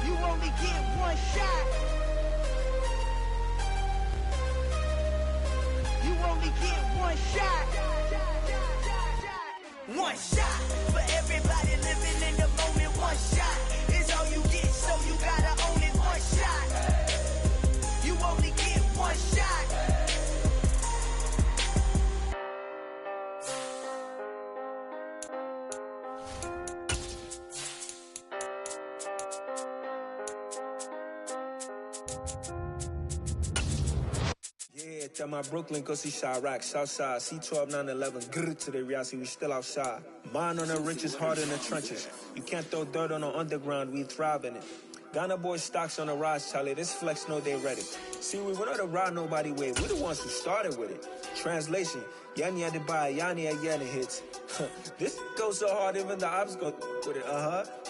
You only get one shot. You only get one shot. One shot for everybody living in the moment. One shot is all you get, so you gotta own it. One shot. You only get one shot. Yeah, tell my Brooklyn, go see Chirac, Southside, C12, 911, grr to the reality, we still outside. Mine on the riches, hard in the trenches. You can't throw dirt on the underground, we thrive in it. Ghana boys stocks on the rise, Charlie, this flex know they ready. See, we went on the ride nobody way, we the ones who started with it. Translation, Yanni had to buy, Yanni had Yanni hits. This goes so hard, even the ops go with it,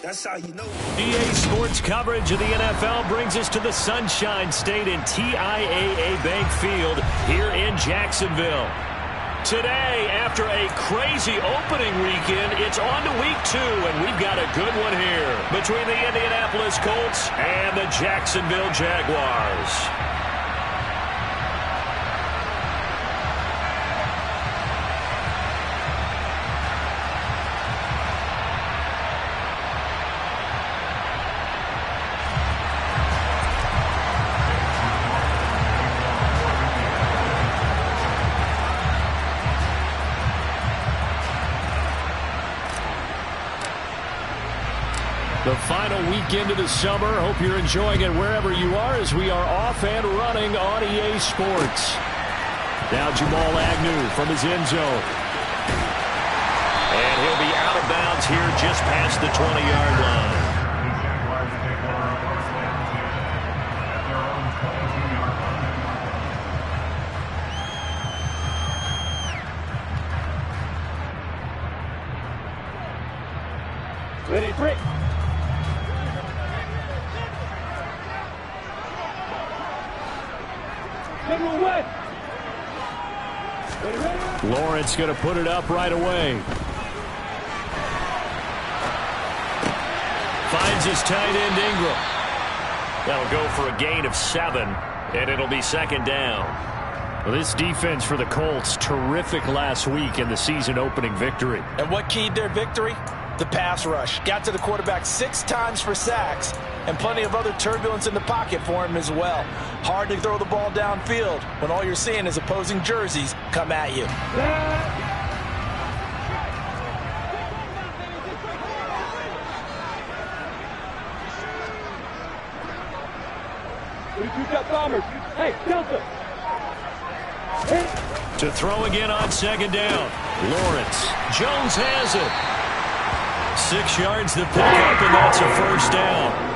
That's how you know. EA Sports coverage of the NFL brings us to the Sunshine State in TIAA Bank Field here in Jacksonville. Today, after a crazy opening weekend, it's on to week 2, and we've got a good one here between the Indianapolis Colts and the Jacksonville Jaguars. The final weekend of the summer. Hope you're enjoying it wherever you are as we are off and running on EA Sports. Now Jamal Agnew from his end zone. And he'll be out of bounds here just past the 20-yard line. Ready, break. Lawrence going to put it up right away. Finds his tight end Ingram. That'll go for a gain of 7, and it'll be second down. Well, this defense for the Colts, terrific last week in the season opening victory. And what keyed their victory? The pass rush. Got to the quarterback 6 times for sacks, and plenty of other turbulence in the pocket for him as well. Hard to throw the ball downfield when all you're seeing is opposing jerseys come at you. Hey, Delta. To throw again on second down. Lawrence. Jones has it. 6 yards to pick up, and that's a first down.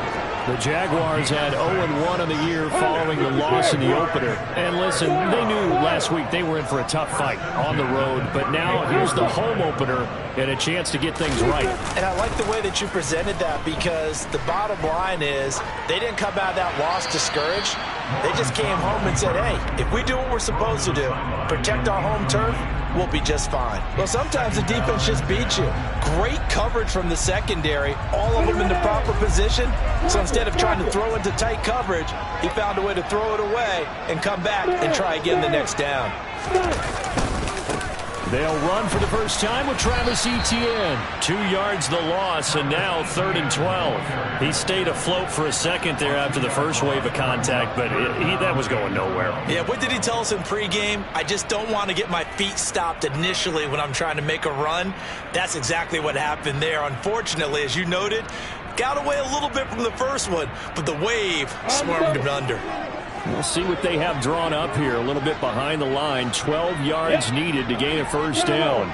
The Jaguars had 0-1 in the year following the loss in the opener. And listen, they knew last week they were in for a tough fight on the road. But now here's the home opener and a chance to get things right. And I like the way that you presented that, because the bottom line is they didn't come out of that loss discouraged. They just came home and said, hey, if we do what we're supposed to do, protect our home turf, we'll be just fine. Well, sometimes the defense just beats you. Great coverage from the secondary, all of them in the proper position. So instead of trying to throw into tight coverage, he found a way to throw it away and come back and try again the next down. They'll run for the first time with Travis Etienne. 2 yards the loss, and now 3rd and 12. He stayed afloat for a second there after the first wave of contact, but that was going nowhere. Yeah, what did he tell us in pregame? I just don't want to get my feet stopped initially when I'm trying to make a run. That's exactly what happened there. Unfortunately, as you noted, got away a little bit from the first one, but the wave swarmed him under. We'll see what they have drawn up here. A little bit behind the line. 12 yards needed to gain a first down.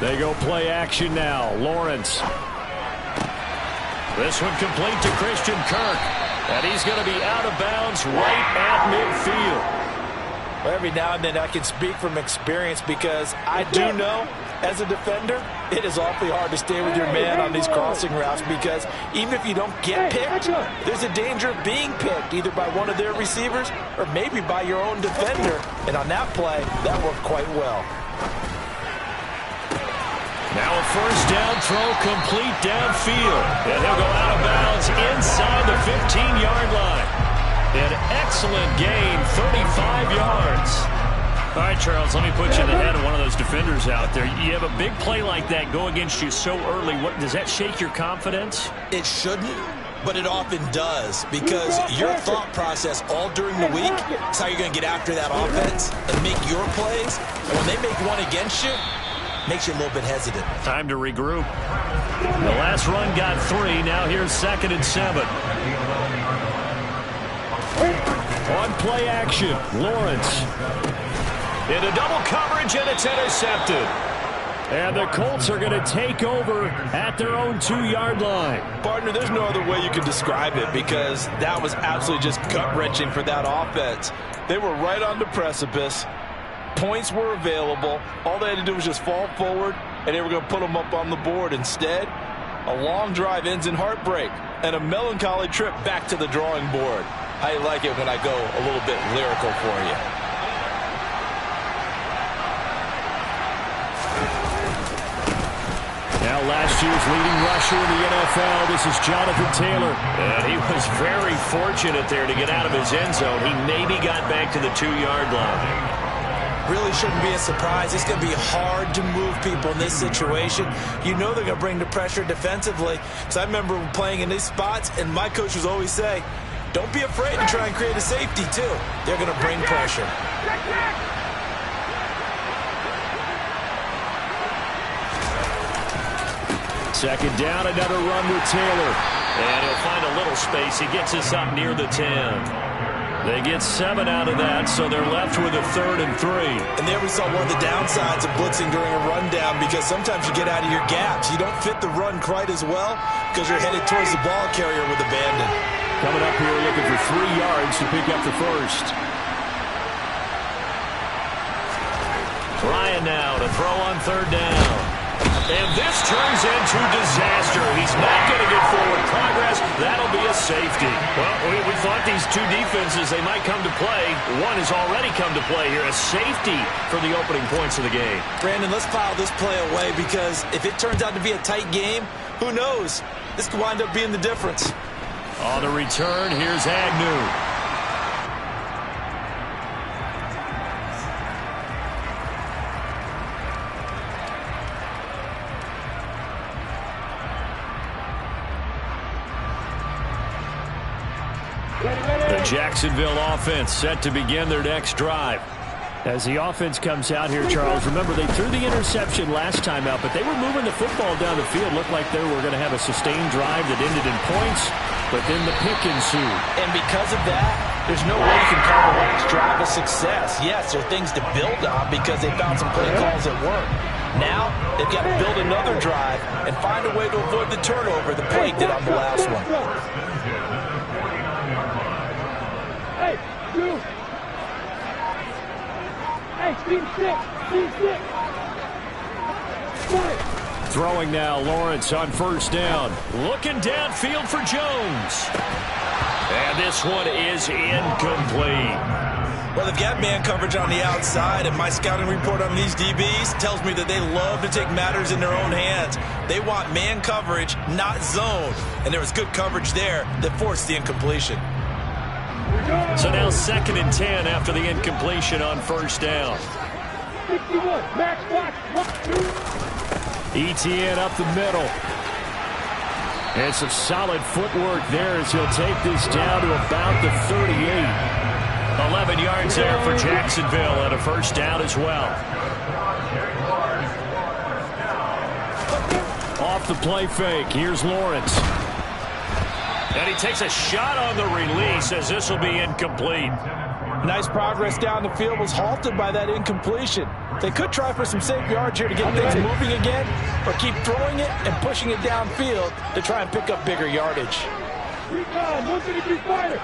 They go play action now. Lawrence. This one complete to Christian Kirk. And he's going to be out of bounds right at midfield. Well, every now and then I can speak from experience, because I do know, as a defender, it is awfully hard to stay with your man on these crossing routes, because even if you don't get picked, there's a danger of being picked either by one of their receivers or maybe by your own defender. And on that play, that worked quite well. Now a first down throw complete downfield. And he'll go out of bounds inside the 15-yard line. An excellent gain, 35 yards. All right, Charles, let me put you in the head of one of those defenders out there. You have a big play like that go against you so early. Does that shake your confidence? It shouldn't, but it often does, because your thought process all during the week is how you're going to get after that offense and make your plays. And when they make one against you, it makes you a little bit hesitant. Time to regroup. The last run got 3. Now here's 2nd and 7. On play action, Lawrence. Into double coverage, and it's intercepted. And the Colts are going to take over at their own 2-yard line. Partner, there's no other way you can describe it, because that was absolutely just gut-wrenching for that offense. They were right on the precipice. Points were available. All they had to do was just fall forward, and they were going to put them up on the board. Instead, a long drive ends in heartbreak and a melancholy trip back to the drawing board. I like it when I go a little bit lyrical for you. Now last year's leading rusher in the NFL, this is Jonathan Taylor. And he was very fortunate there to get out of his end zone. He maybe got back to the 2-yard line. Really shouldn't be a surprise. It's going to be hard to move people in this situation. You know they're going to bring the pressure defensively. So I remember playing in these spots, and my coach was always say, don't be afraid to try and create a safety, too. They're going to bring pressure. Second down, another run with Taylor. And he'll find a little space. He gets us up near the 10. They get 7 out of that, so they're left with a 3rd and 3. And there we saw one of the downsides of blitzing during a rundown, because sometimes you get out of your gaps. You don't fit the run quite as well because you're headed towards the ball carrier with abandon. Coming up here looking for 3 yards to pick up the first. Ryan now to throw on 3rd down. And this turns into disaster. He's not going to get forward progress. That'll be a safety. Well, we thought these two defenses, they might come to play. One has already come to play here. A safety for the opening points of the game. Brandon, let's file this play away, because if it turns out to be a tight game, who knows? This could wind up being the difference. On the return, here's Agnew. The Jacksonville offense set to begin their next drive. As the offense comes out here, Charles, remember they threw the interception last time out, but they were moving the football down the field. Looked like they were going to have a sustained drive that ended in points, but then the pick ensued. And because of that, there's no way you can call the last drive a success. Yes, there are things to build on because they found some play calls at work. Now, they've got to build another drive and find a way to avoid the turnover the Plague did on the last one. Throwing now, Lawrence on 1st down. Looking downfield for Jones. And this one is incomplete. Well, they've got man coverage on the outside, and my scouting report on these DBs tells me that they love to take matters in their own hands. They want man coverage, not zone. And there was good coverage there that forced the incompletion. So now 2nd and 10 after the incompletion on 1st down. 61, max block, 1, 2. ETN up the middle. And some solid footwork there as he'll take this down to about the 38. 11 yards there for Jacksonville and a 1st down as well. Off the play fake, here's Lawrence. And he takes a shot on the release as this will be incomplete. Nice progress down the field, was halted by that incompletion. They could try for some safe yards here to get things moving again, or keep throwing it and pushing it downfield to try and pick up bigger yardage. Recon, 133 fire.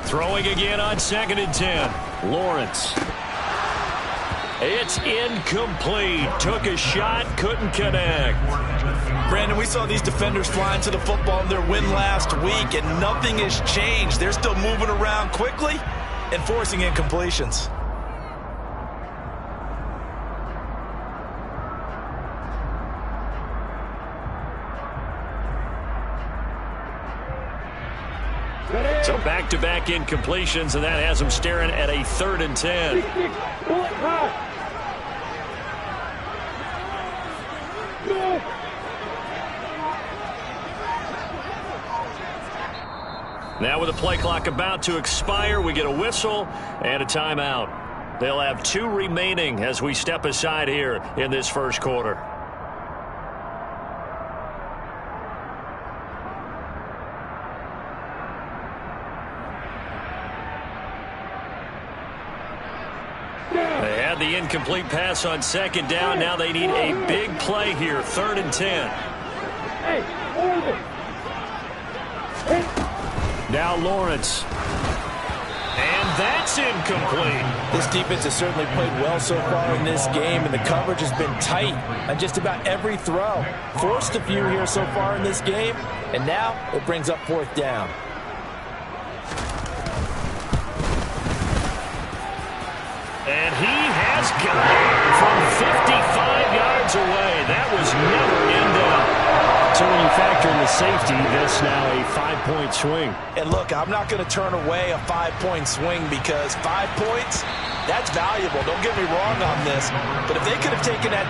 Throwing again on 2nd and 10. Lawrence. It's incomplete. Took a shot, couldn't connect. Brandon, we saw these defenders flying to the football in their win last week, and nothing has changed. They're still moving around quickly and forcing incompletions. So back-to-back incompletions, and that has them staring at a 3rd and 10. Bullet high. Go. Now with the play clock about to expire, we get a whistle and a timeout. They'll have 2 remaining as we step aside here in this first quarter. They had the incomplete pass on 2nd down. Now they need a big play here, 3rd and 10. Hey, hold it. Now Lawrence. And that's incomplete. This defense has certainly played well so far in this game, and the coverage has been tight on just about every throw. Forced a few here so far in this game, and now it brings up 4th down. And he has got it from 55 yards away. That was never in doubt. So when you factor in the safety, that's now a 5-point swing. And look, I'm not going to turn away a 5-point swing because 5 points, that's valuable. Don't get me wrong on this. But if they could have taken that...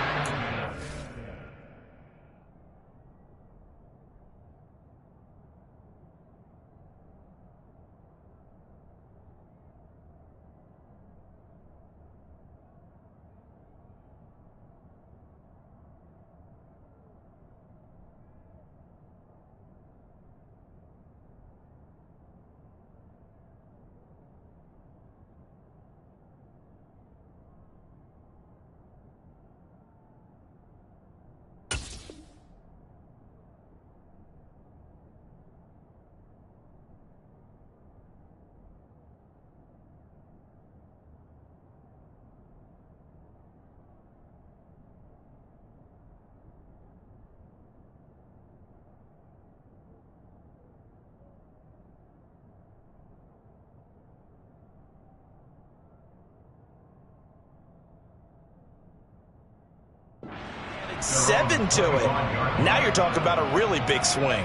Seven to it. Now you're talking about a really big swing.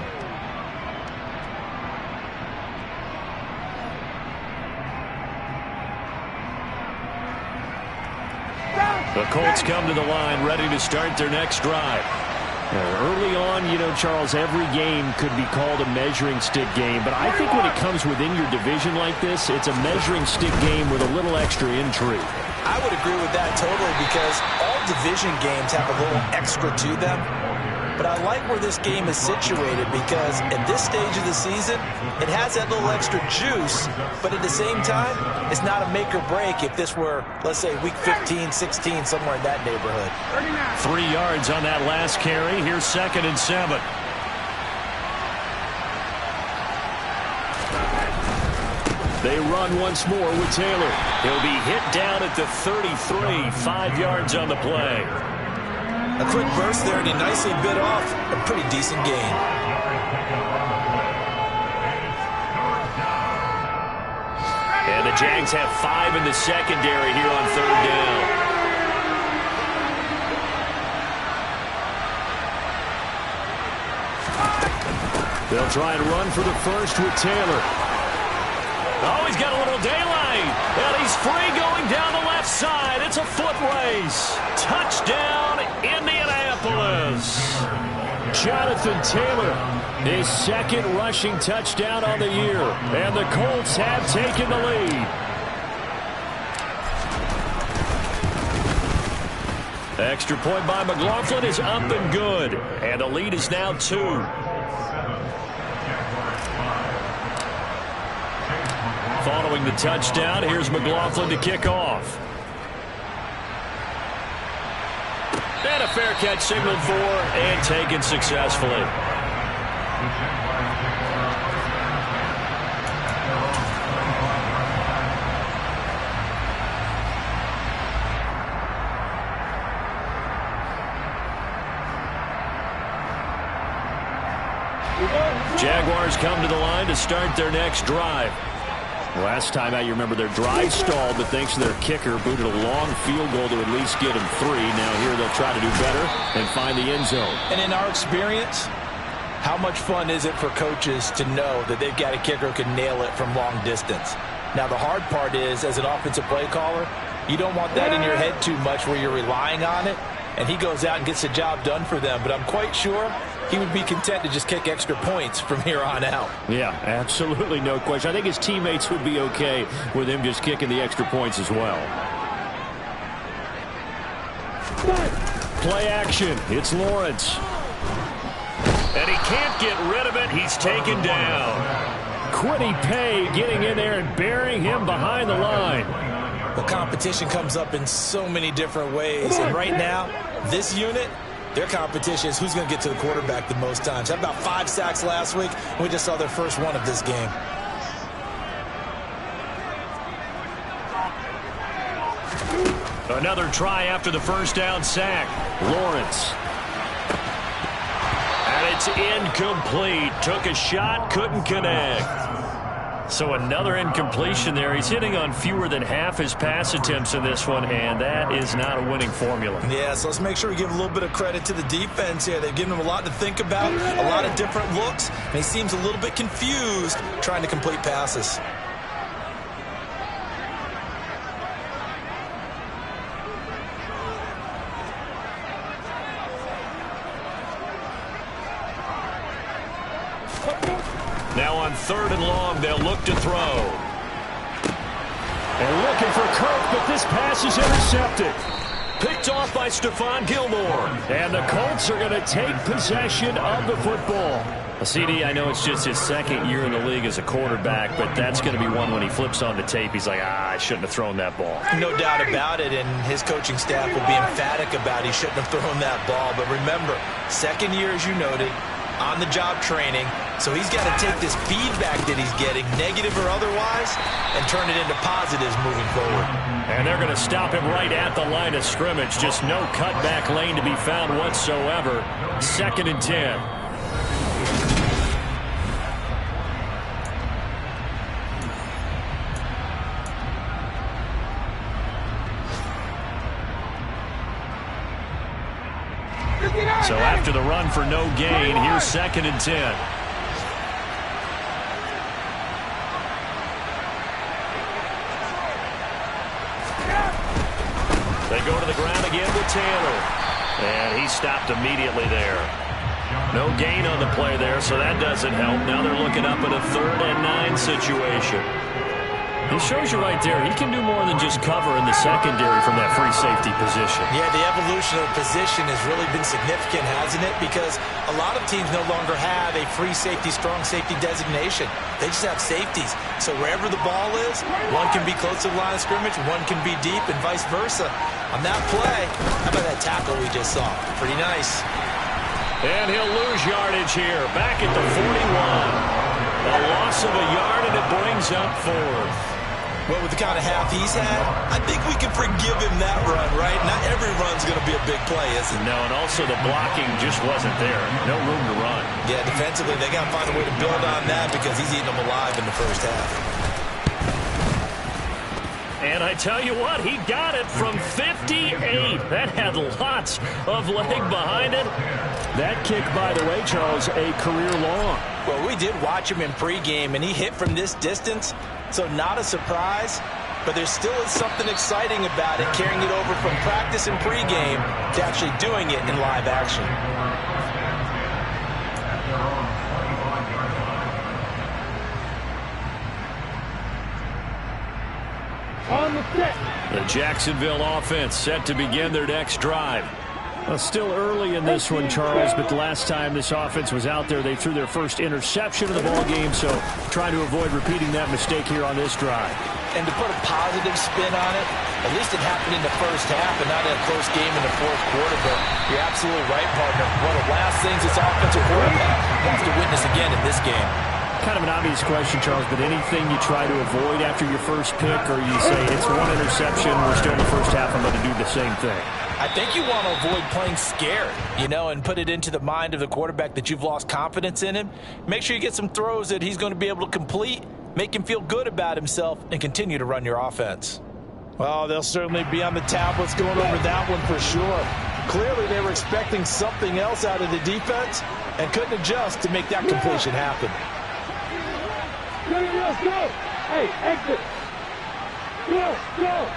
The Colts come to the line ready to start their next drive. Early on, you know, Charles, every game could be called a measuring stick game, but I think when it comes within your division like this, it's a measuring stick game with a little extra intrigue. I would agree with that totally because all division games have a little extra to them. But I like where this game is situated because at this stage of the season, it has that little extra juice, but at the same time, it's not a make or break if this were, let's say, week 15, 16, somewhere in that neighborhood. 3 yards on that last carry. Here's 2nd and 7. They run once more with Taylor. He'll be hit down at the 33, 5 yards on the play. A quick burst there, and he nicely bit off a pretty decent gain. And the Jags have 5 in the secondary here on 3rd down. They'll try and run for the first with Taylor. Oh, he's got a little daylight. And he's free going down the left side. It's a foot race. Touchdown, Indianapolis. Jonathan Taylor, his 2nd rushing touchdown on the year. And the Colts have taken the lead. Extra point by McLaughlin is up and good. And the lead is now 2. Following the touchdown, here's McLaughlin to kick off. And a fair catch signaled for and taken successfully. Jaguars come to the line to start their next drive. Last time out, you remember their drive stalled, but thanks to their kicker, booted a long field goal to at least get them 3. Now here they'll try to do better and find the end zone. And in our experience, how much fun is it for coaches to know that they've got a kicker who can nail it from long distance? Now, the hard part is, as an offensive play caller, you don't want that in your head too much where you're relying on it, and he goes out and gets the job done for them. But I'm quite sure he would be content to just kick extra points from here on out. Yeah, absolutely no question. I think his teammates would be okay with him just kicking the extra points as well. Play action. It's Lawrence. And he can't get rid of it. He's taken down. Quiddy Pay getting in there and burying him behind the line. The competition comes up in so many different ways. And right now, this unit, their competition is who's going to get to the quarterback the most times. Had about 5 sacks last week, and we just saw their first one of this game. Another try after the first down sack. Lawrence. And it's incomplete. Took a shot, couldn't connect. So another incompletion there. He's hitting on fewer than half his pass attempts in this one, and that is not a winning formula. Yeah, so let's make sure we give a little bit of credit to the defense here. They've given him a lot to think about, a lot of different looks, and he seems a little bit confused trying to complete passes. Now on 3rd and long, they'll look to throw. And looking for Kirk, but this pass is intercepted. Picked off by Stephon Gilmore. And the Colts are going to take possession of the football. CD, I know it's just his 2nd year in the league as a quarterback, but that's going to be one when he flips on the tape. He's like, I shouldn't have thrown that ball. No doubt about it, and his coaching staff will be emphatic about he shouldn't have thrown that ball. But remember, 2nd year, as you noted, on-the-job training, so he's got to take this feedback that he's getting, negative or otherwise, and turn it into positives moving forward. And they're going to stop him right at the line of scrimmage. Just no cutback lane to be found whatsoever. 2nd and 10. So after the run for no gain, here's 2nd and 10. They go to the ground again with Taylor. And he stopped immediately there. No gain on the play there, so that doesn't help. Now they're looking up at a 3rd and 9 situation. He shows you right there, he can do more than just cover in the secondary from that free safety position. Yeah, the evolution of the position has really been significant, hasn't it? Because a lot of teams no longer have a free safety, strong safety designation. They just have safeties. So wherever the ball is, one can be close to the line of scrimmage, one can be deep, and vice versa. On that play, how about that tackle we just saw? Pretty nice. And he'll lose yardage here, back at the 41. A loss of a yard, and it brings up 4th. Well, with the kind of half he's had, I think we can forgive him that run, right? Not every run's going to be a big play, is it? No, and also the blocking just wasn't there. No room to run. Yeah, defensively, they got to find a way to build on that because he's eating them alive in the first half. And I tell you what, he got it from 58. That had lots of leg behind it. That kick, by the way, Charles, a career long. Well, we did watch him in pregame, and he hit from this distance, so not a surprise. But there still is something exciting about it, carrying it over from practice and pregame to actually doing it in live action. On the set. The Jacksonville offense set to begin their next drive. Well, still early in this one, Charles, but the last time this offense was out there, they threw their first interception of the ball game, so trying to avoid repeating that mistake here on this drive. And to put a positive spin on it, at least it happened in the first half and not in a close game in the 4th quarter. But you're absolutely right, partner. One of the last things this offensive quarterback wants to witness again in this game. Kind of an obvious question, Charles, but anything you try to avoid after your first pick, or you say it's one interception, we're still in the first half, I'm going to do the same thing? I think you want to avoid playing scared, and put it into the mind of the quarterback that you've lost confidence in him. Make sure you get some throws that he's going to be able to complete, make him feel good about himself, and continue to run your offense. Well, they'll certainly be on the tablets going over that one for sure. Clearly, they were expecting something else out of the defense and couldn't adjust to make that completion happen. Let's go. Hey, exit. Go, go.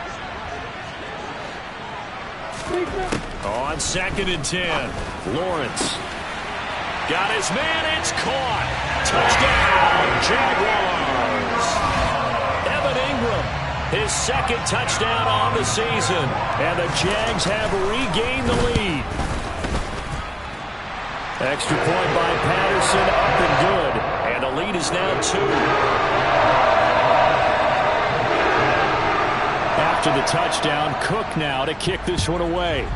On 2nd and 10, Lawrence. Got his man, it's caught. Touchdown, Jaguars. Evan Ingram, his 2nd touchdown on the season. And the Jags have regained the lead. Extra point by Patterson, up and good. And the lead is now 2. After the touchdown, Cook now to kick this one away.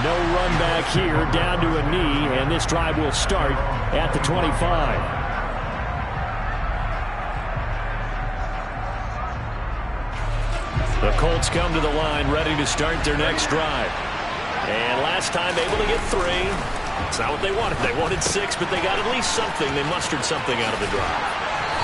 No run back here, down to a knee, and this drive will start at the 25. The Colts come to the line, ready to start their next drive. And last time able to get 3. It's not what they wanted. They wanted 6, but they got at least something. They mustered something out of the drive.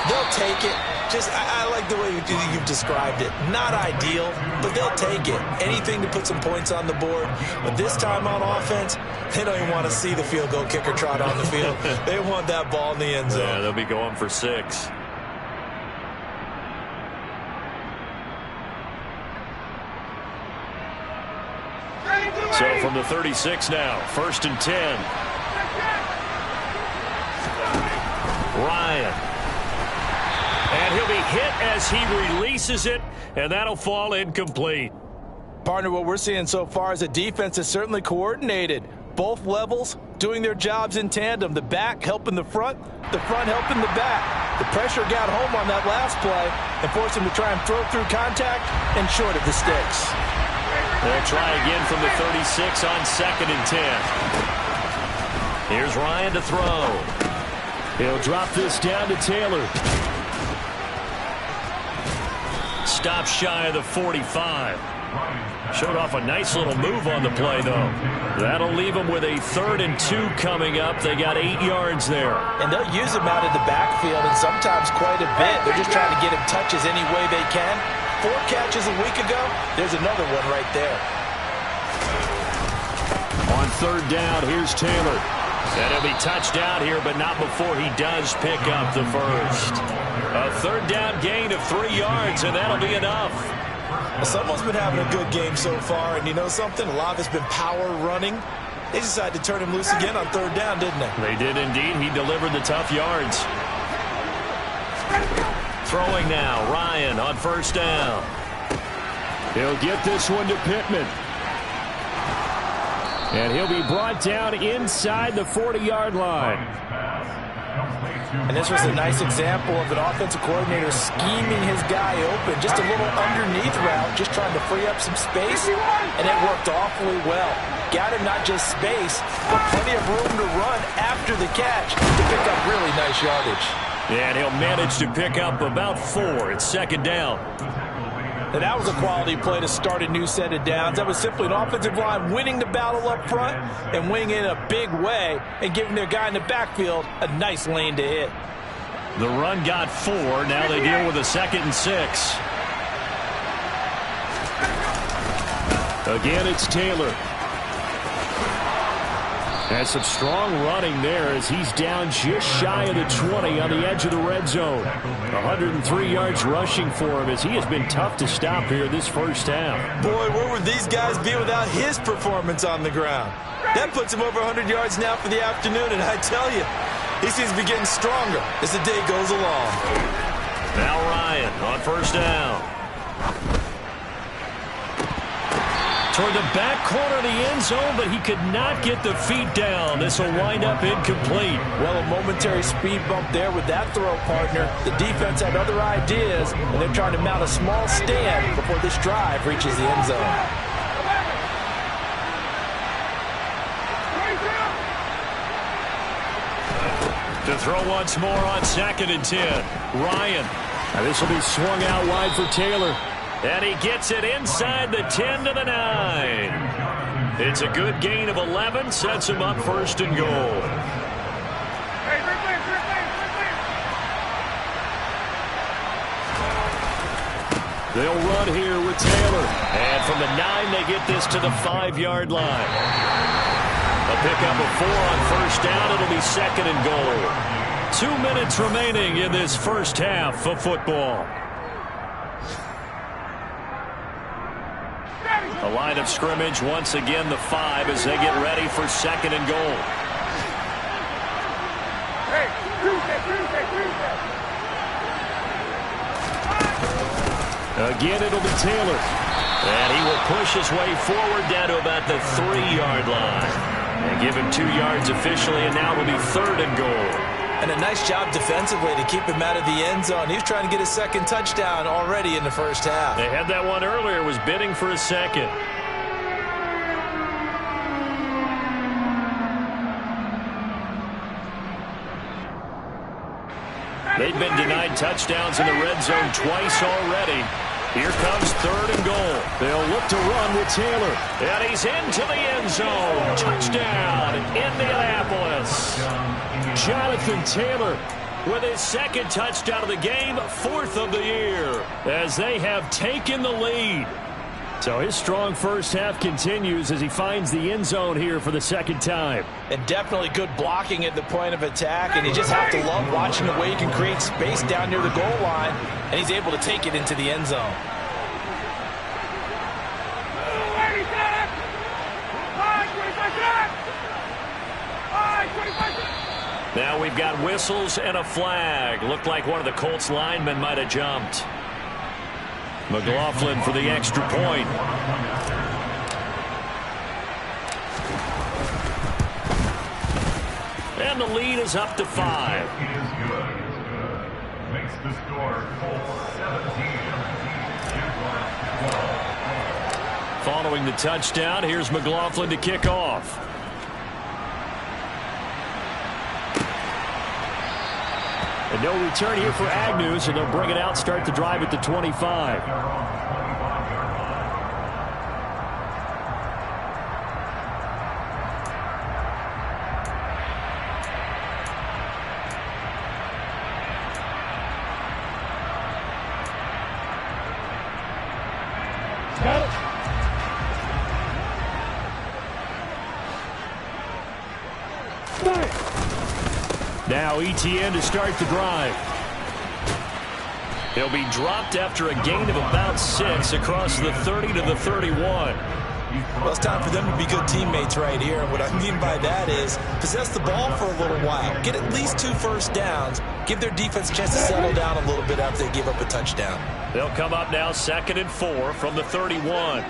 They'll take it. I like the way you've described it. Not ideal, but they'll take it. Anything to put some points on the board. But this time on offense, they don't even want to see the field goal kicker trot on the field. They want that ball in the end zone. Yeah, they'll be going for 6. So from the 36 now, 1st and 10. Ryan. And he'll be hit as he releases it, and that'll fall incomplete. Partner, what we're seeing so far is the defense is certainly coordinated. Both levels doing their jobs in tandem. The back helping the front helping the back. The pressure got home on that last play and forced him to try and throw through contact and short of the sticks. They'll try again from the 36 on 2nd and 10. Here's Ryan to throw. He'll drop this down to Taylor. Stop shy of the 45. Showed off a nice little move on the play, though. That'll leave them with a 3rd and 2 coming up. They got 8 yards there. And they'll use him out of the backfield, and sometimes quite a bit. They're just trying to get him touches any way they can. 4 catches a week ago. There's another one right there. On 3rd down, here's Taylor. And he'll be touched out here, but not before he does pick up the first. A 3rd down gain of 3 yards, and that'll be enough. Well, someone's been having a good game so far, and you know something? A lot of it's been power running. They decided to turn him loose again on 3rd down, didn't they? They did indeed. He delivered the tough yards. Throwing now, Ryan on 1st down. He'll get this one to Pittman. And he'll be brought down inside the 40-yard line. And this was a nice example of an offensive coordinator scheming his guy open. Just a little underneath route, just trying to free up some space. And it worked awfully well. Got him not just space, but plenty of room to run after the catch to pick up really nice yardage. And he'll manage to pick up about 4. It's 2nd down. And that was a quality play to start a new set of downs. That was simply an offensive line winning the battle up front and winning it in a big way and giving their guy in the backfield a nice lane to hit. The run got 4. Now they deal with a 2nd and 6. Again, it's Taylor. And some strong running there as he's down just shy of the 20 on the edge of the red zone. 103 yards rushing for him as he has been tough to stop here this first half. Boy, where would these guys be without his performance on the ground? That puts him over 100 yards now for the afternoon, and I tell you, he seems to be getting stronger as the day goes along. Now Ryan on 1st down. Toward the back corner of the end zone, but he could not get the feet down. This will wind up incomplete. Well, a momentary speed bump there with that throw, partner. The defense had other ideas, and they're trying to mount a small stand before this drive reaches the end zone. To throw once more on 2nd and 10. Ryan. Now this will be swung out wide for Taylor. And he gets it inside the 10 to the 9. It's a good gain of 11. Sets him up 1st and goal. They'll run here with Taylor. And from the 9, they get this to the 5-yard line. A pickup of 4 on first down. It'll be 2nd and goal. 2 minutes remaining in this first half of football. The line of scrimmage once again the 5 as they get ready for 2nd and goal. Again, it'll be Taylor. And he will push his way forward down to about the 3-yard line. And give him 2 yards officially, and now it'll be 3rd and goal. And a nice job defensively to keep him out of the end zone. He was trying to get his 2nd touchdown already in the first half. They had that one earlier, was bidding for a 2nd. They've been denied touchdowns in the red zone twice already. Here comes 3rd and goal. They'll look to run with Taylor. And he's into the end zone. Touchdown, Indianapolis. Jonathan Taylor with his 2nd touchdown of the game, 4th of the year, as they have taken the lead. So his strong first half continues as he finds the end zone here for the 2nd time. And definitely good blocking at the point of attack, and you just have to love watching the way he can create space down near the goal line, and he's able to take it into the end zone. Now we've got whistles and a flag. Looked like one of the Colts linemen might have jumped. McLaughlin for the extra point. And the lead is up to 5. Makes the score Colts 17. Following the touchdown, here's McLaughlin to kick off. And no return here for Agnew, so they'll bring it out, start the drive at the 25. Now ETN to start the drive. He'll be dropped after a gain of about 6 across the 30 to the 31. Well, it's time for them to be good teammates right here. And what I mean by that is possess the ball for a little while. Get at least 2 first downs. Give their defense a chance to settle down a little bit after they give up a touchdown. They'll come up now 2nd and 4 from the 31.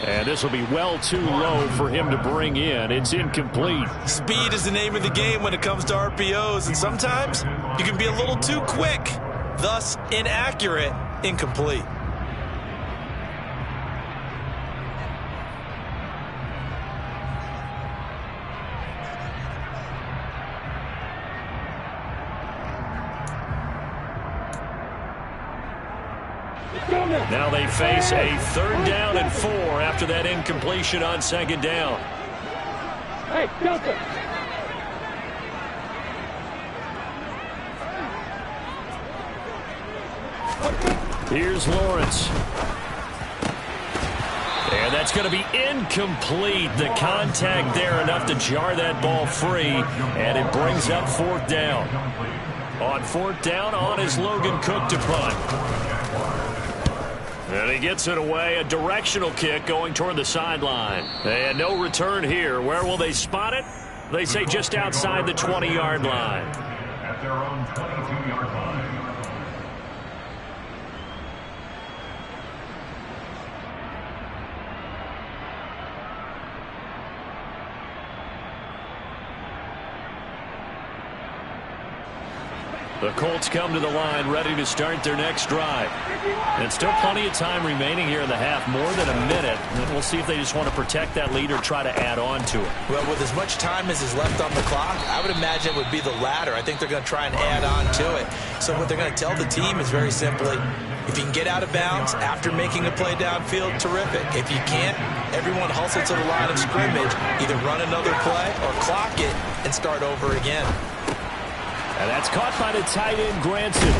And this will be well too low for him to bring in. It's incomplete. Speed is the name of the game when it comes to RPOs, and sometimes you can be a little too quick, thus inaccurate, incomplete. Now they face a 3rd down and 4 after that incompletion on 2nd down. Hey, Delta! Here's Lawrence. And that's going to be incomplete. The contact there enough to jar that ball free, and it brings up 4th down. On 4th down, on is Logan Cook to punt. And he gets it away, a directional kick going toward the sideline. And no return here. Where will they spot it? They say just outside the 20-yard line. At their own 22-yard line. The Colts come to the line ready to start their next drive. And still plenty of time remaining here in the half, more than a minute. And we'll see if they just want to protect that lead or try to add on to it. Well, with as much time as is left on the clock, I would imagine it would be the latter. I think they're going to try and add on to it. So what they're going to tell the team is very simply, if you can get out of bounds after making a play downfield, terrific. If you can't, everyone hustle to the line of scrimmage, either run another play or clock it and start over again. And that's caught by the tight end, Granson.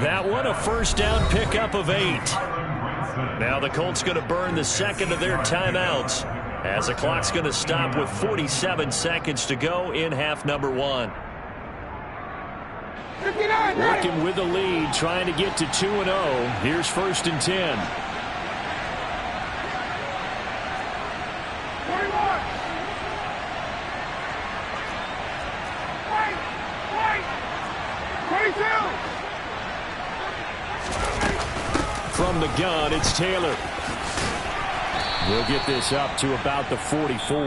That one a first down pickup of 8. Now the Colts going to burn the second of their timeouts as the clock's going to stop with 47 seconds to go in half number 1. Working with the lead, trying to get to 2-0. Here's 1st and 10. From the gun, it's Taylor. We'll get this up to about the 44.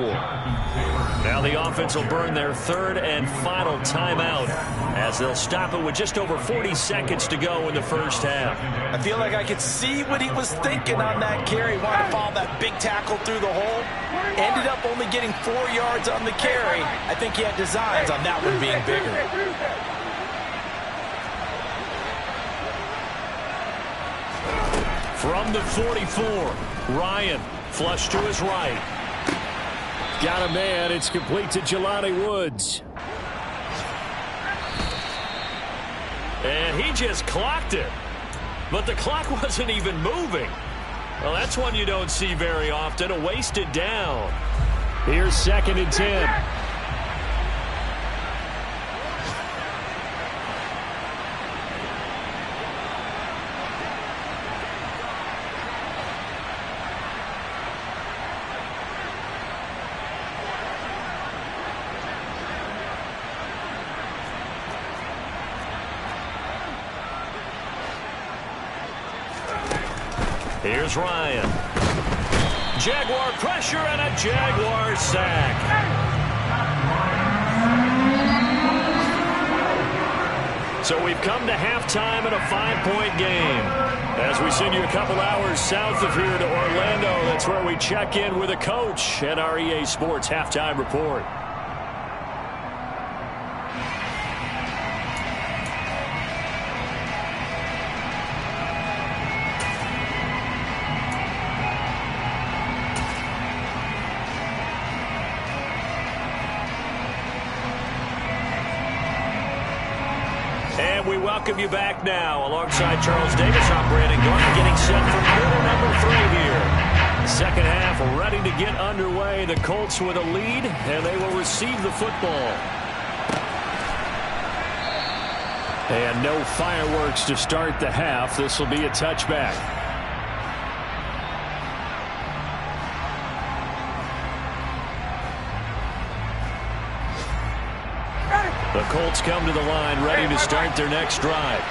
Now the offense will burn their 3rd and final timeout as they'll stop it with just over 40 seconds to go in the first half. I feel like I could see what he was thinking on that carry. Wanted to follow that big tackle through the hole. Ended up only getting 4 yards on the carry. I think he had designs on that one being bigger. From the 44, Ryan, flush to his right. Got a man. It's complete to Jelani Woods. And he just clocked it. But the clock wasn't even moving. Well, that's one you don't see very often, a wasted down. Here's 2nd and 10. Here's Ryan. Jaguar pressure and a Jaguar sack. So we've come to halftime in a 5-point game. As we send you a couple hours south of here to Orlando, that's where we check in with a coach at our EA Sports Halftime Report. We welcome you back now alongside Charles Davis. I'm Brandon Garner getting set for quarter number 3 here. Second half ready to get underway. The Colts with a lead, and they will receive the football. And no fireworks to start the half. This will be a touchback. The Colts come to the line ready to start their next drive.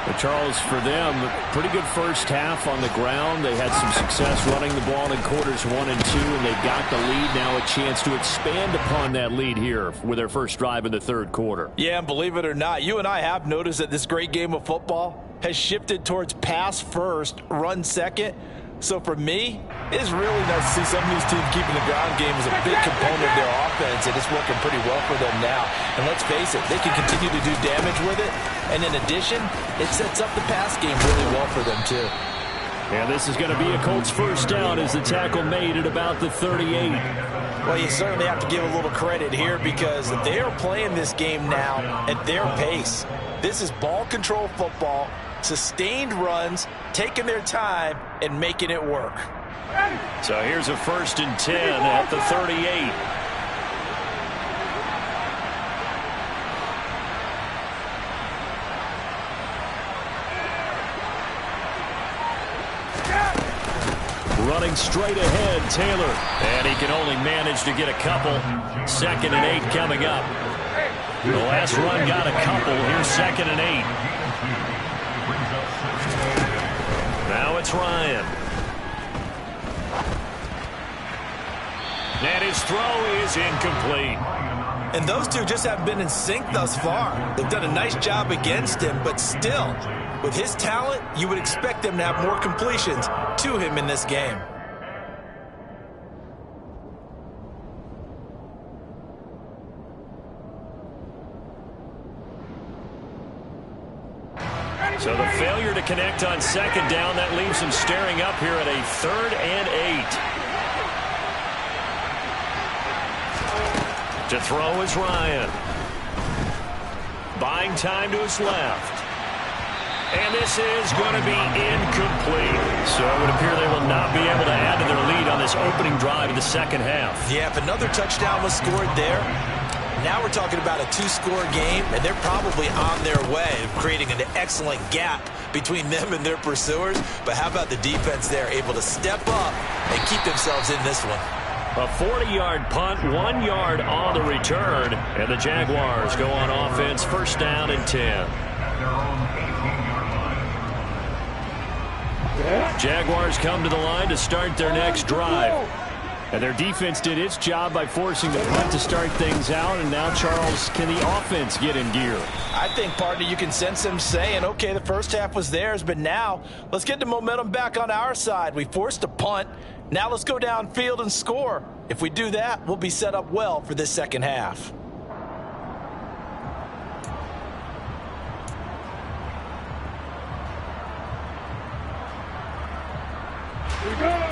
But Charles, for them, pretty good first half on the ground. They had some success running the ball in quarters 1 and 2, and they've got the lead. Now a chance to expand upon that lead here with their first drive in the 3rd quarter. Yeah, and believe it or not, you and I have noticed that this great game of football has shifted towards pass first, run second. So for me, it's really nice to see some of these teams keeping the ground game as a big component of their offense, and it's working pretty well for them now. And let's face it, they can continue to do damage with it. And in addition, it sets up the pass game really well for them too. And this is going to be a Colts first down as the tackle made at about the 38. Well, you certainly have to give a little credit here because they are playing this game now at their pace. This is ball control football, sustained runs, taking their time, and making it work. So here's a 1st and 10 at the 38. Running straight ahead, Taylor. And he can only manage to get a couple. 2nd and 8 coming up. The last run got a couple. Here's 2nd and 8. Now it's Ryan. And his throw is incomplete. And those two just haven't been in sync thus far. They've done a nice job against him, but still, with his talent, you would expect them to have more completions to him in this game. So the failure to connect on 2nd down, that leaves him staring up here at a 3rd and 8. To throw is Ryan. buying time to his left. And this is going to be incomplete. So it would appear they will not be able to add to their lead on this opening drive in the second half. Yeah, if another touchdown was scored there, now we're talking about a two-score game, and they're probably on their way of creating an excellent gap between them and their pursuers. But how about the defense there, able to step up and keep themselves in this one? A 40-yard punt, 1 yard on the return, and the Jaguars go on offense, first down and 10. At their own 18-yard line. Jaguars come to the line to start their next drive. And their defense did its job by forcing the punt to start things out. And now, Charles, can the offense get in gear? I think, partner, you can sense them saying, okay, the first half was theirs, but now let's get the momentum back on our side. We forced a punt. Now let's go downfield and score. If we do that, we'll be set up well for this second half. Here we go!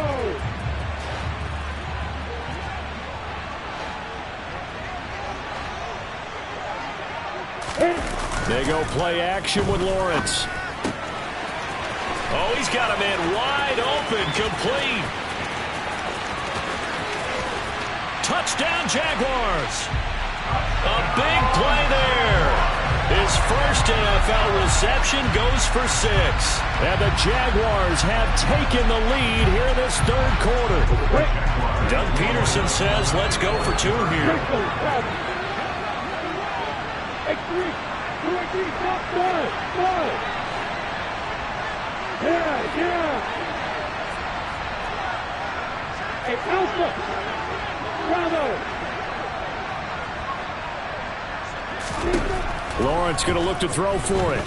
They go play action with Lawrence. Oh, he's got a man wide open, complete. Touchdown, Jaguars. A big play there. His first NFL reception goes for 6. And the Jaguars have taken the lead here in this third quarter. Doug Peterson says, let's go for 2 here. Yeah. Hey, Alpha. Bravo. Lawrence going to look to throw for it.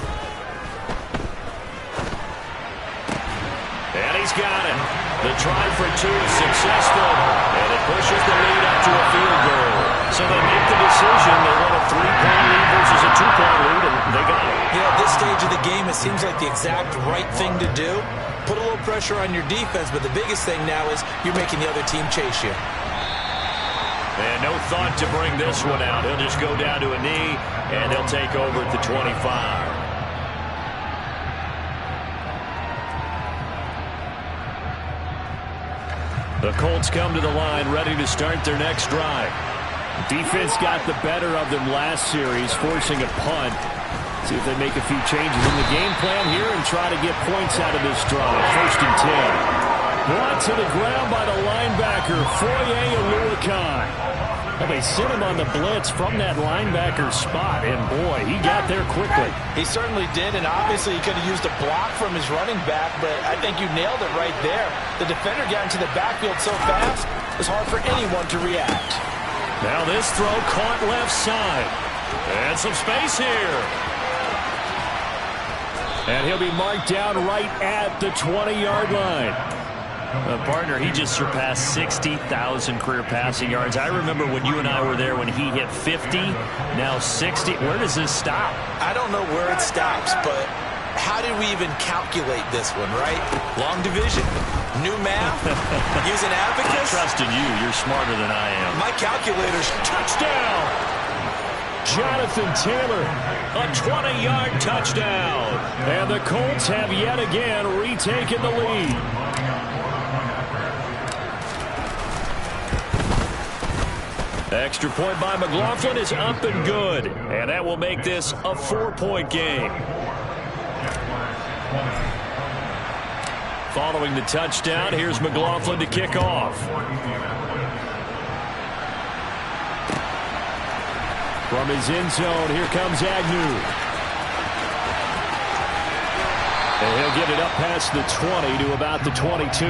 And he's got it. The try for 2 is successful. And it pushes the lead up to a field goal. So they make the decision. They want a 3-point lead versus a 2-point lead, and they got it. You know, at this stage of the game, it seems like the exact right thing to do. Put a little pressure on your defense, but the biggest thing now is you're making the other team chase you. And no thought to bring this one out. He'll just go down to a knee, and they'll take over at the 25. The Colts come to the line, ready to start their next drive. Defense got the better of them last series, forcing a punt. See if they make a few changes in the game plan here and try to get points out of this drive. First and 10. Brought to the ground by the linebacker, Foye Oluwakai. Well, they sent him on the blitz from that linebacker spot, and boy, he got there quickly. He certainly did, and obviously he could have used a block from his running back, but I think you nailed it right there. The defender got into the backfield so fast, it was hard for anyone to react. Now this throw caught left side. And some space here. And he'll be marked down right at the 20-yard line. Partner, he just surpassed 60,000 career passing yards. I remember when you and I were there when he hit 50, now 60. Where does this stop? I don't know where it stops, but how did we even calculate this one, right? Long division, new math, use an abacus. I trust in you. You're smarter than I am. My calculator's touchdown. Jonathan Taylor, a 20-yard touchdown. And the Colts have yet again retaken the lead. Extra point by McLaughlin is up and good. And that will make this a 4-point game. Following the touchdown, here's McLaughlin to kick off. From his end zone, here comes Agnew. And he'll get it up past the 20 to about the 22.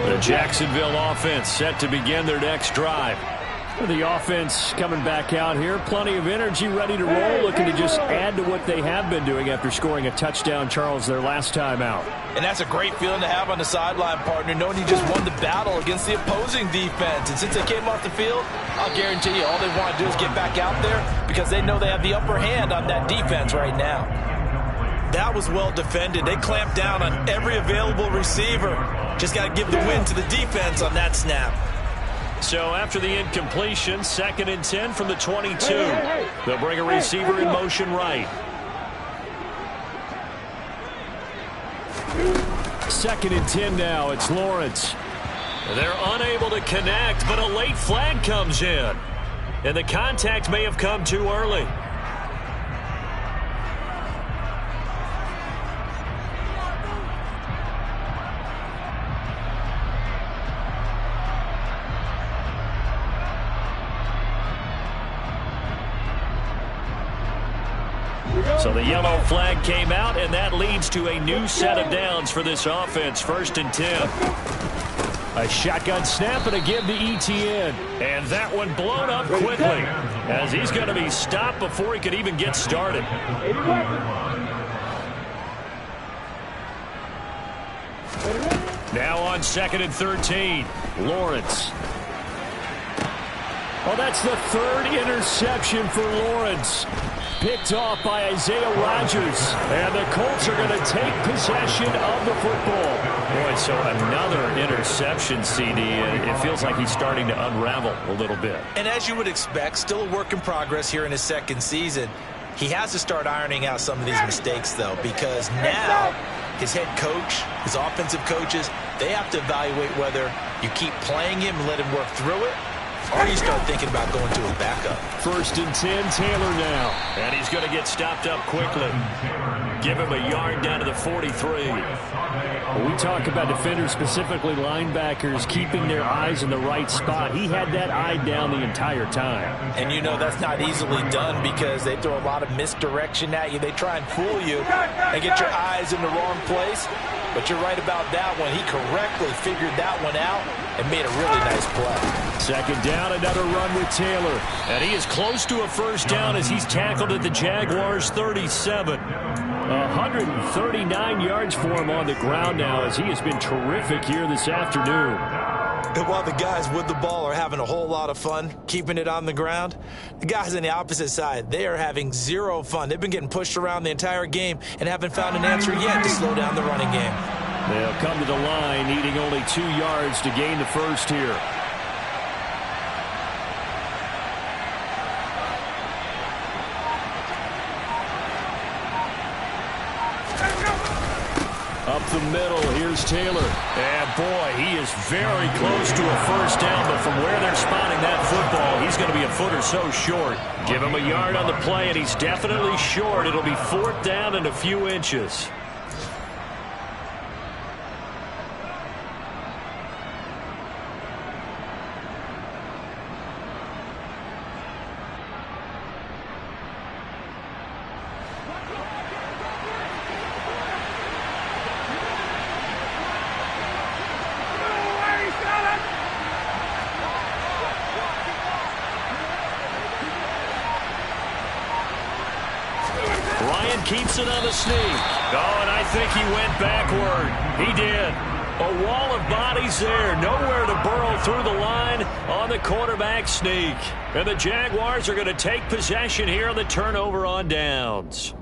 The Jacksonville offense set to begin their next drive. The offense coming back out here. Plenty of energy, ready to roll, looking to just add to what they have been doing after scoring a touchdown, Charles, their last time out. And that's a great feeling to have on the sideline, partner, knowing you just won the battle against the opposing defense. And since they came off the field, I'll guarantee you all they want to do is get back out there because they know they have the upper hand on that defense right now. That was well defended. They clamped down on every available receiver. Just got to give the win to the defense on that snap. So after the incompletion, 2nd and 10 from the 22. They'll bring a receiver in motion right. 2nd and 10 now. It's Lawrence. They're unable to connect, but a late flag comes in. And the contact may have come too early. So the yellow flag came out, and that leads to a new set of downs for this offense. 1st and 10. A shotgun snap and a give to ETN. And that one blown up quickly as he's going to be stopped before he could even get started. Now on 2nd and 13. Lawrence. Oh, that's the 3rd interception for Lawrence. Picked off by Isaiah Rodgers. And the Colts are going to take possession of the football. Boy, so another interception, CD. And it feels like he's starting to unravel a little bit. And as you would expect, still a work in progress here in his 2nd season. He has to start ironing out some of these mistakes, though, because now his head coach, his offensive coaches, they have to evaluate whether you keep playing him and let him work through it, or you start thinking about going to his backup. 1st and 10, Taylor now. And he's going to get stopped up quickly. Give him a yard down to the 43. When we talk about defenders, specifically linebackers, keeping their eyes in the right spot, he had that eye down the entire time. And you know that's not easily done because they throw a lot of misdirection at you. They try and fool you and get your eyes in the wrong place. But you're right about that one. He correctly figured that one out and made a really nice play. 2nd down, another run with Taylor. And he is close to a 1st down as he's tackled at the Jaguars' 37. 139 yards for him on the ground now as he has been terrific here this afternoon. And while the guys with the ball are having a whole lot of fun keeping it on the ground, the guys on the opposite side, they are having zero fun. They've been getting pushed around the entire game and haven't found an answer yet to slow down the running game. They'll come to the line, needing only 2 yards to gain the 1st here. Up the middle, here's Taylor. And boy, he is very close to a 1st down, but from where they're spotting that football, he's going to be a foot or so short. Give him a yard on the play, and he's definitely short. It'll be 4th down and a few inches. Keeps it on the sneak. Oh, and I think he went backward. He did. A wall of bodies there. Nowhere to burrow through the line on the quarterback sneak. And the Jaguars are going to take possession here on the turnover on downs.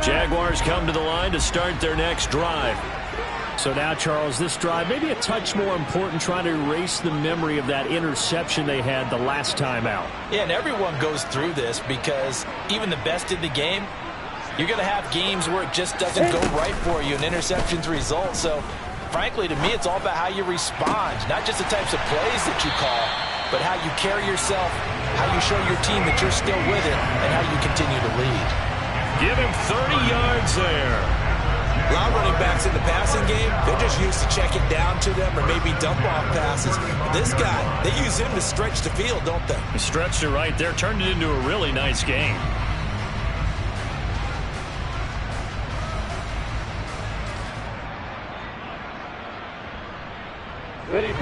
Jaguars come to the line to start their next drive. So now, Charles, this drive maybe a touch more important, trying to erase the memory of that interception they had the last time out. Yeah, and everyone goes through this because even the best in the game, you're going to have games where it just doesn't go right for you and interceptions result. So, frankly, to me, it's all about how you respond, not just the types of plays that you call, but how you carry yourself, how you show your team that you're still with it, and how you continue to lead. Give him 30 yards there. A lot of running backs in the passing game, they're just used to check it down to them or maybe dump off passes. But this guy, they use him to stretch the field, don't they? He stretched it right there, turned it into a really nice game.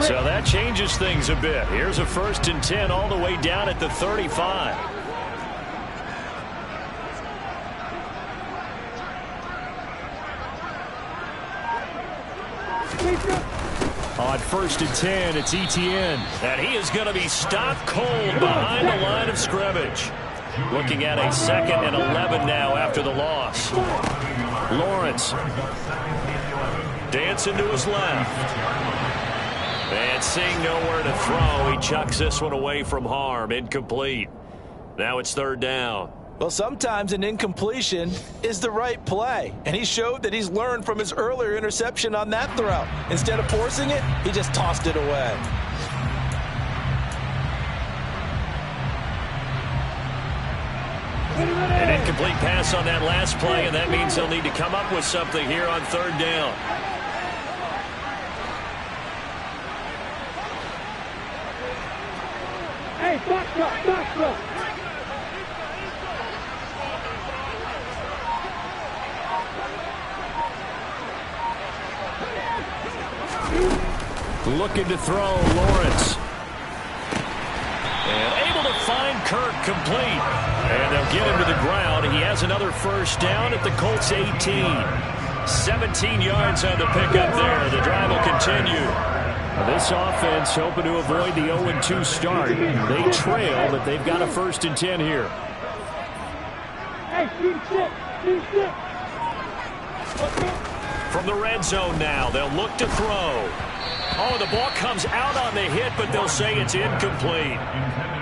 So that changes things a bit. Here's a 1st and 10 all the way down at the 35. On 1st and 10, it's Etienne. And he is going to be stopped cold behind the line of scrimmage. Looking at a 2nd and 11 now after the loss. Lawrence dancing to his left. And seeing nowhere to throw, he chucks this one away from harm. Incomplete. Now it's 3rd down. Well, sometimes an incompletion is the right play. And he showed that he's learned from his earlier interception on that throw. Instead of forcing it, he just tossed it away. An incomplete pass on that last play, and that means they'll need to come up with something here on 3rd down. Hey, back up. Looking to throw, Lawrence. And able to find Kirk complete. And they'll get him to the ground. He has another 1st down at the Colts 18. 17 yards on the pickup there. The drive will continue. This offense hoping to avoid the 0-2 start. They trail, but they've got a 1st and 10 here. Hey, keep sit. From the red zone now, they'll look to throw. Oh, the ball comes out on the hit, but they'll say it's incomplete.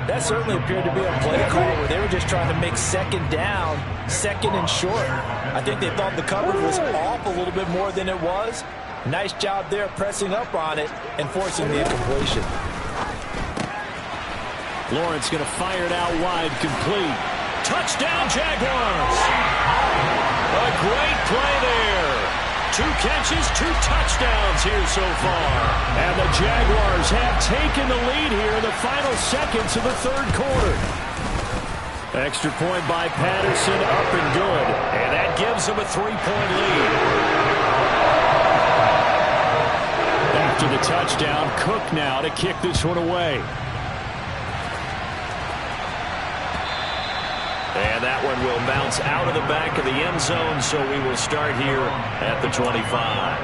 That certainly appeared to be a play call where they were just trying to make 2nd down, 2nd and short. I think they thought the coverage was off a little bit more than it was. Nice job there pressing up on it and forcing the incompletion. Lawrence going to fire it out wide, complete. Touchdown, Jaguars! A great play there. 2 catches, 2 touchdowns here so far. And the Jaguars have taken the lead here in the final seconds of the 3rd quarter. Extra point by Patterson, up and good. And that gives them a 3-point lead. After the touchdown, Cook now to kick this one away. And that one will bounce out of the back of the end zone, so we will start here at the 25.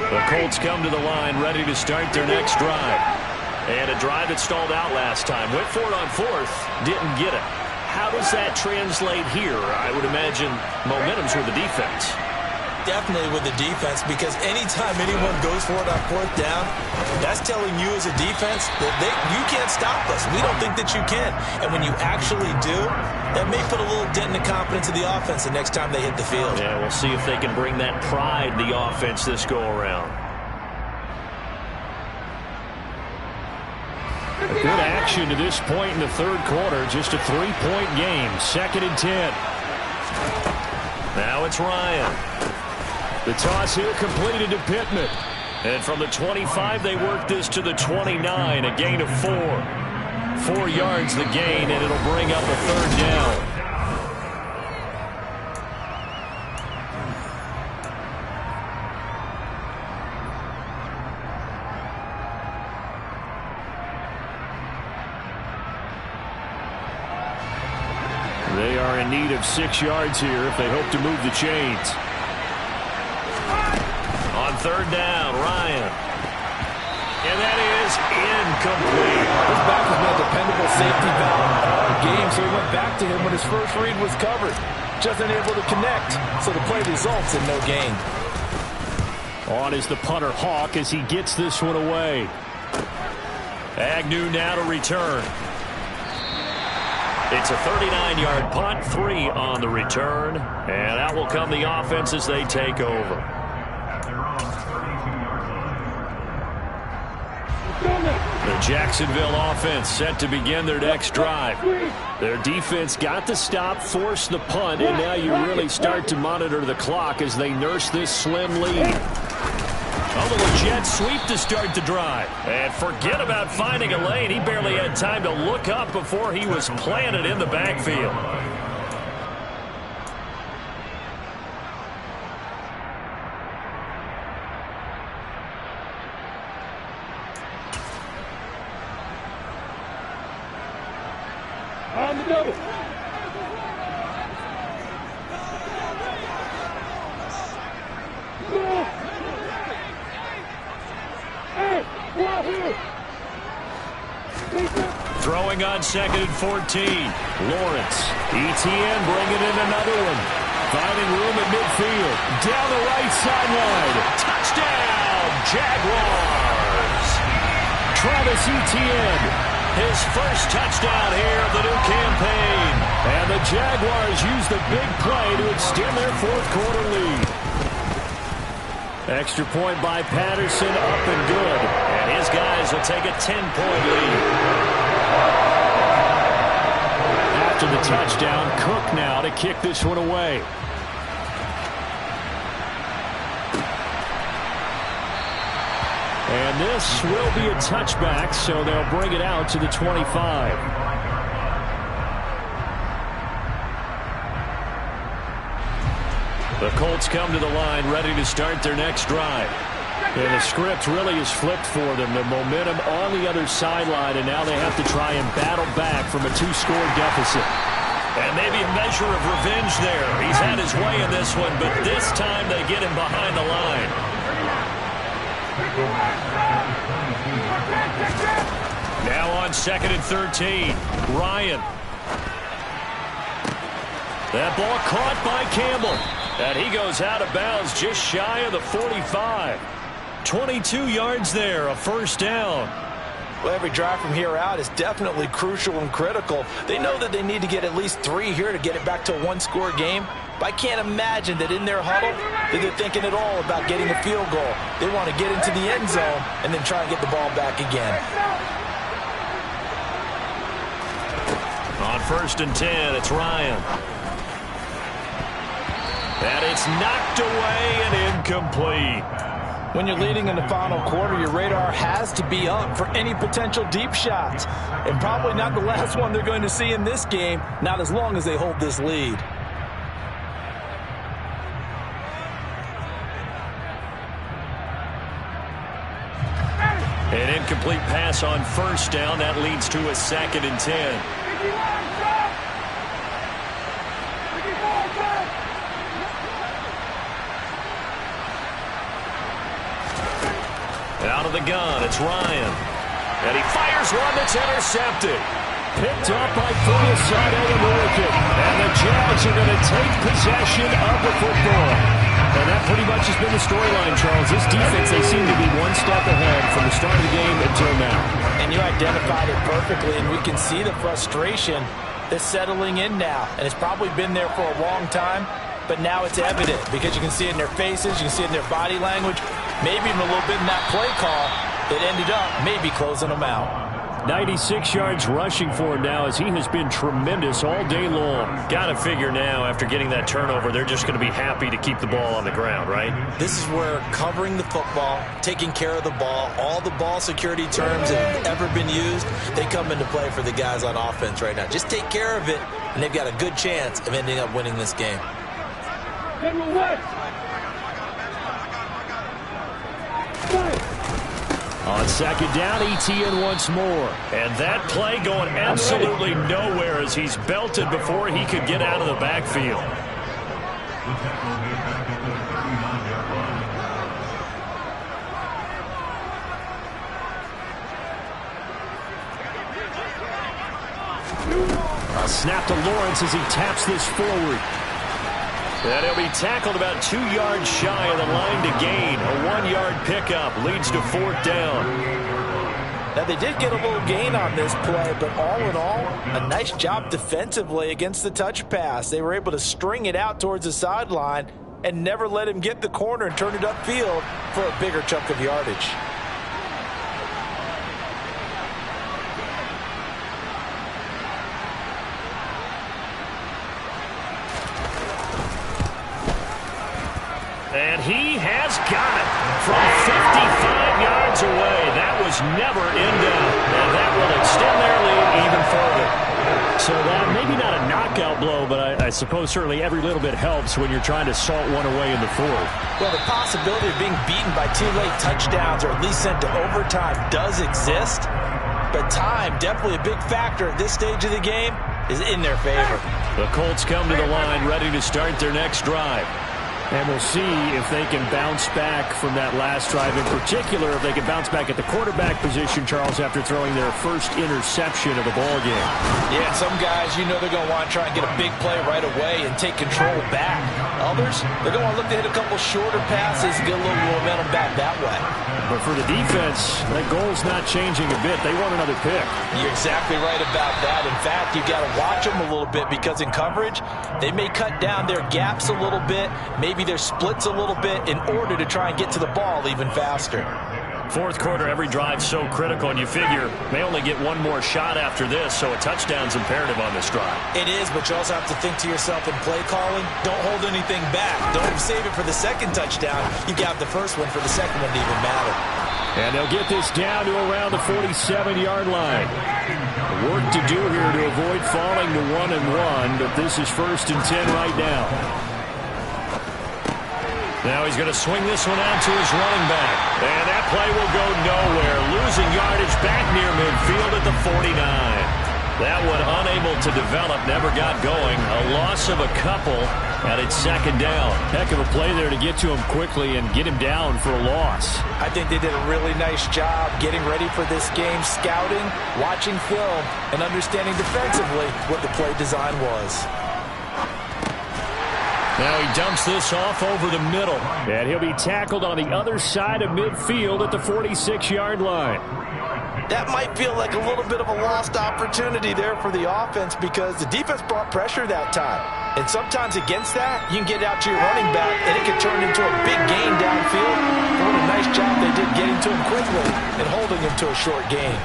The Colts come to the line, ready to start their next drive. And a drive that stalled out last time. Went for it on 4th, didn't get it. How does that translate here? I would imagine momentum's with the defense. Definitely with the defense, because anytime anyone goes for it on 4th down, that's telling you as a defense that you can't stop us. We don't think that you can. And when you actually do, that may put a little dent in the confidence of the offense the next time they hit the field. Yeah, we'll see if they can bring that pride to the offense this go-around. Good action to this point in the 3rd quarter. Just a 3-point game. 2nd and 10. Now it's Ryan. The toss here completed to Pittman. And from the 25, they work this to the 29. A gain of 4. 4 yards the gain, and it'll bring up a 3rd down. They are in need of 6 yards here if they hope to move the chains. On 3rd down, Ryan. And that is incomplete. His back has been a dependable safety valve all game, so he went back to him when his first read was covered. Just unable to connect, so the play results in no gain. On is the punter Hawk as he gets this one away. Agnew now to return. It's a 39-yard punt, 3 on the return, and out will come the offense as they take over. The Jacksonville offense set to begin their next drive. Their defense got the stop, forced the punt, and now you really start to monitor the clock as they nurse this slim lead. Oh, able to jet sweep to start the drive. And forget about finding a lane. He barely had time to look up before he was planted in the backfield. On the double. Throwing on 2nd and 14. Lawrence. ETN bringing in another one. Finding room at midfield. Down the right sideline. Touchdown, Jaguars. Travis Etienne. His first touchdown here of the new campaign. And the Jaguars use the big play to extend their fourth quarter lead. Extra point by Patterson, up and good. And his guys will take a 10-point lead. After the touchdown, Cook now to kick this one away. And this will be a touchback, so they'll bring it out to the 25. The Colts come to the line ready to start their next drive. And the script really is flipped for them. The momentum on the other sideline, and now they have to try and battle back from a 2-score deficit. And maybe a measure of revenge there. He's had his way in this one, but this time they get him behind the line. Now on 2nd and 13. Ryan. That ball caught by Campbell. And he goes out of bounds just shy of the 45. 22 yards there, a first down. Well, every drive from here out is definitely crucial and critical. They know that they need to get at least 3 here to get it back to a 1-score game. But I can't imagine that in their huddle that they're thinking at all about getting a field goal. They want to get into the end zone and then try and get the ball back again. On 1st and 10, it's Ryan. And it's knocked away and incomplete. When you're leading in the final quarter, your radar has to be up for any potential deep shots. And probably not the last one they're going to see in this game, not as long as they hold this lead. An incomplete pass on 1st down. That leads to a 2nd and 10. Out of the gun, it's Ryan. And he fires one that's intercepted. Picked up by Fulasade American. And the Jags are going to take possession of the football. And that pretty much has been the storyline, Charles. This defense, they seem to be one step ahead from the start of the game until now. And you identified it perfectly, and we can see the frustration that's settling in now. And it's probably been there for a long time, but now it's evident because you can see it in their faces, you can see it in their body language, maybe even a little bit in that play call that ended up maybe closing them out. 96 yards rushing for him now as he has been tremendous all day long. Got to figure now after getting that turnover, they're just going to be happy to keep the ball on the ground, right? This is where covering the football, taking care of the ball, all the ball security terms that have ever been used, they come into play for the guys on offense right now. Just take care of it, and they've got a good chance of ending up winning this game. On 2nd down, ETN once more. And that play going absolutely nowhere as he's belted before he could get out of the backfield. A snap to Lawrence as he taps this forward. And he'll be tackled about 2 yards shy of the line to gain. A 1-yard pickup leads to 4th down. Now, they did get a little gain on this play, but all in all, a nice job defensively against the touch pass. They were able to string it out towards the sideline and never let him get the corner and turn it upfield for a bigger chunk of yardage. And he has got it from 55 yards away. That was never in doubt. And that will extend their lead even further. So that maybe not a knockout blow, but I suppose certainly every little bit helps when you're trying to salt one away in the fourth. Well, the possibility of being beaten by 2 late touchdowns or at least sent to overtime does exist. But time, definitely a big factor at this stage of the game, is in their favor. The Colts come to the line ready to start their next drive. And we'll see if they can bounce back from that last drive. In particular, if they can bounce back at the quarterback position, Charles, after throwing their first interception of the ballgame. Yeah, some guys, you know they're going to want to try and get a big play right away and take control back. Others, they're going to want to look to hit a couple shorter passes and get a little momentum back that way. But for the defense, that goal's not changing a bit. They want another pick. You're exactly right about that. In fact, you've got to watch them a little bit because in coverage, they may cut down their gaps a little bit, maybe their splits a little bit in order to try and get to the ball even faster. Fourth quarter, every drive's so critical, and you figure may only get one more shot after this, so a touchdown's imperative on this drive. It is, but you also have to think to yourself in play calling, don't hold anything back. Don't save it for the second touchdown. You got the first one for the second one to even matter. And they'll get this down to around the 47-yard line. Work to do here to avoid falling to 1-1, but this is 1st and 10 right now. Now he's going to swing this one out to his running back. And that play will go nowhere. Losing yardage back near midfield at the 49. That one unable to develop, never got going. A loss of a couple, and it's 2nd down. Heck of a play there to get to him quickly and get him down for a loss. I think they did a really nice job getting ready for this game, scouting, watching film, and understanding defensively what the play design was. Now he dumps this off over the middle. And he'll be tackled on the other side of midfield at the 46-yard line. That might feel like a little bit of a lost opportunity there for the offense because the defense brought pressure that time. And sometimes against that, you can get out to your running back, and it can turn into a big gain downfield. What a nice job they did getting to him quickly and holding him to a short gain.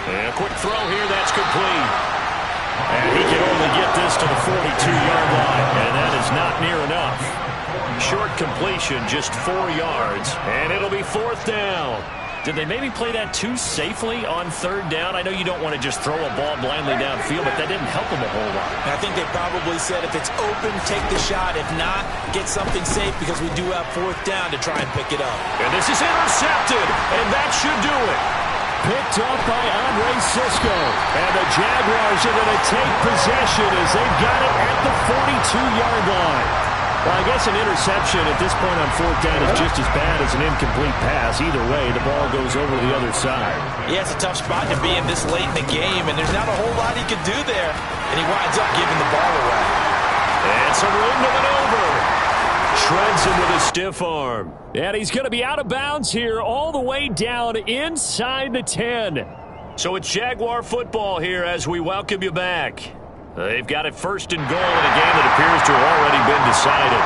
And a quick throw here, that's complete. And he can only get this to the 42-yard line, and that is not near enough. Short completion, just 4 yards, and it'll be 4th down. Did they maybe play that too safely on 3rd down? I know you don't want to just throw a ball blindly downfield, but that didn't help them a whole lot. I think they probably said if it's open, take the shot. If not, get something safe because we do have 4th down to try and pick it up. And this is intercepted, and that should do it. Picked up by Andre Sisco. And the Jaguars are going to take possession as they've got it at the 42-yard line. Well, I guess an interception at this point on 4th down is just as bad as an incomplete pass. Either way, the ball goes over the other side. Yeah, it's a tough spot to be in this late in the game, and there's not a whole lot he could do there. And he winds up giving the ball away. And some room to maneuver. Shreds him with a stiff arm. And he's going to be out of bounds here all the way down inside the 10. So it's Jaguar football here as we welcome you back. They've got it 1st and goal in a game that appears to have already been decided.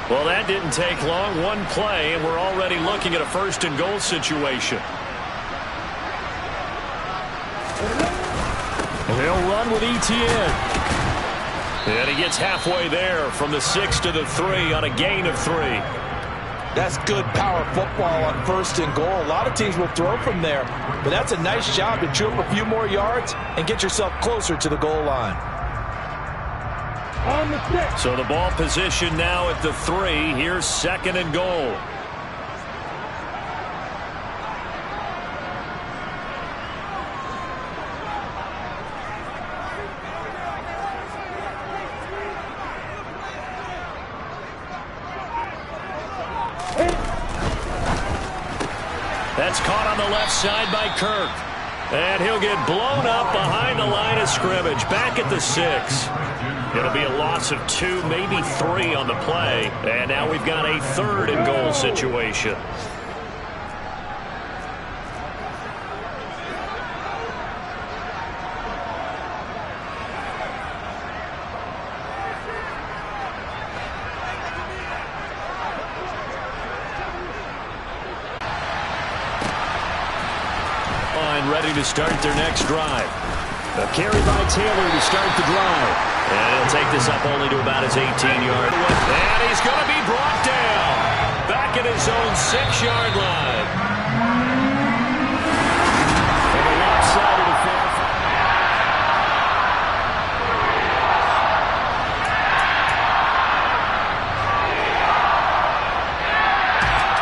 Well, that didn't take long. One play, and we're already looking at a 1st and goal situation. And they'll run with ETN. And he gets halfway there from the 6 to the 3 on a gain of 3. That's good power football on 1st and goal. A lot of teams will throw from there, but that's a nice job to chew up a few more yards and get yourself closer to the goal line. On the 6. So the ball position now at the 3. Here's 2nd and goal. That's caught on the left side by Kirk. And he'll get blown up behind the line of scrimmage, back at the 6. It'll be a loss of 2, maybe 3 on the play. And now we've got a 3rd and goal situation. to start their next drive. A carry by Taylor to start the drive. And he'll take this up only to about his 18-yard line. And he's going to be brought down. Back at his own 6-yard line.